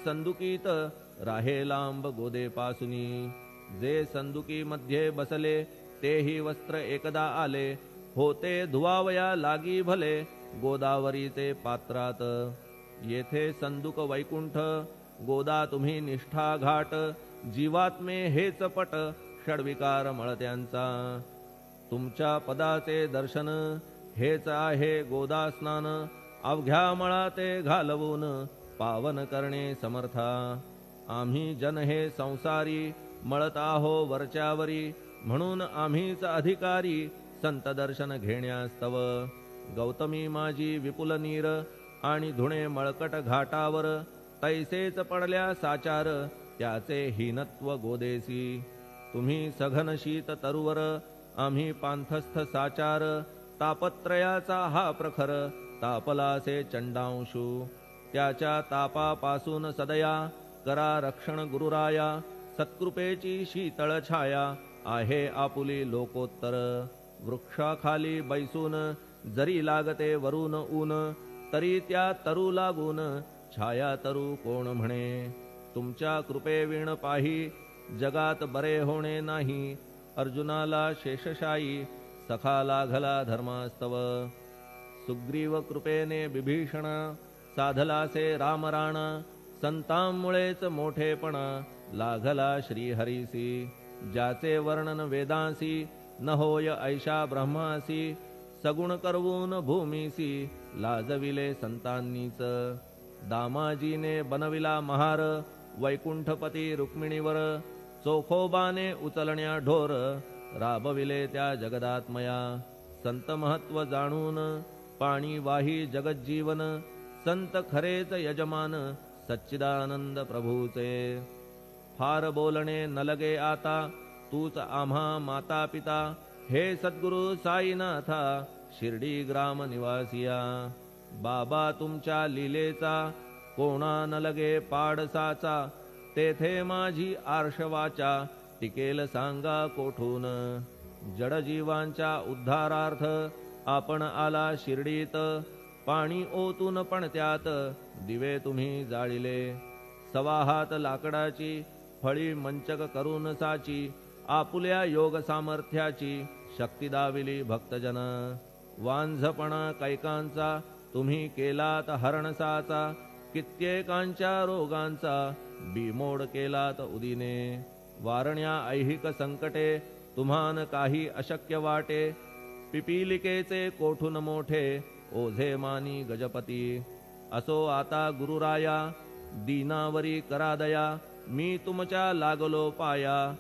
संदुकीत राहे लांब गोदेपासुनी. जे संदुकी मध्ये बसले तेही वस्त्र एकदा आले. होते धुवावया लागी भले गोदावरीचे पात्रात. येथे संदुक वैकुंठ गोदा तुम्ही निष्ठा घाट. जीवात्मे हेच पट षडविकार मळत्यांचा. तुमच्या पदाचे दर्शन हेच आहे गोदा स्नान. अवघ्या मळाते घालवून पावन करणे समर्था. आम्ही जन हे संसारी मळत आहो वरच्यावरी. म्हणून आम्हीच अधिकारी संत दर्शन घेण्यास्तव. गौतमी माझी विपुल नीर आणि धुणे मळकट घाटावर. तैसेच पडल्या साचार त्याचे हीनत्व गोदेसी. तुम्ही सघन शीत तरुवर आम्ही पांथस्थ साचार. तापत्रयाचा हा प्रखर तापलासे चंडांशू. त्याच्या तापापासून सदया करा रक्षण गुरुराया. सत्कृपेची शीतळ छाया आहे आपुली लोकोत्तर. वृक्षाखाली बैसून जरी लागते वरून ऊन. तरी त्या तरू लागून छाया तरू कोण म्हणे. तुमच्या कृपेविण पाही जगात बरे होणे नाही. अर्जुनाला शेषशायी सखा लागला धर्मास्तव. सुग्रीव कृपेने बिभीषण साधलासे रामराण. संतांमुळेच मोठेपणा लागला श्रीहरीसी. ज्याचे वर्णन वेदांसी न होय ऐशा ब्रह्मासी. सगुण करवून भूमीसी लाजविले संतांनीच. दामाजीने बनविला महार वैकुंठपती रुक्मिणीवर. चोखोबाने उचलण्या ढोर राबविले त्या जगदात्मया. संत महत्व जाणून पाणी वाही जगज्जीवन. संत खरेच यजमान सच्चिदानंद प्रभूचे. फार बोलणे न लगे आता तूच आम्हा माता पिता. हे सद्गुरु साईनाथा शिर्डी ग्राम निवासिया. बाबा तुमच्या लीलेचा कोणा न लगे पाडसाचा. तेथे माझी आर्षवाचा टिकेल सांगा कोठून. जडजीवांच्या उद्धारार्थ आपण आला शिर्डीत. पाणी ओतून पण त्यात दिवे तुम्ही जाळिले. सवा हात लाकडाची फळी मंचक करून साची. आपुल्या योग सामर्थ्याची शक्ती दाविली भक्तजन. वांझपणा कैकांचा तुम्ही केलात हरणसाचा. कित्येकांच्या रोगांचा बिमोड केलात उदिने. वारण्या ऐहिक संकटे तुम्हान काही अशक्य वाटे. पिपीलिकेचे कोठून मोठे ओझे मानी गजपती. असो आता गुरुराया दीनावरी करा दया. मी तुमच्या लागलो पाया.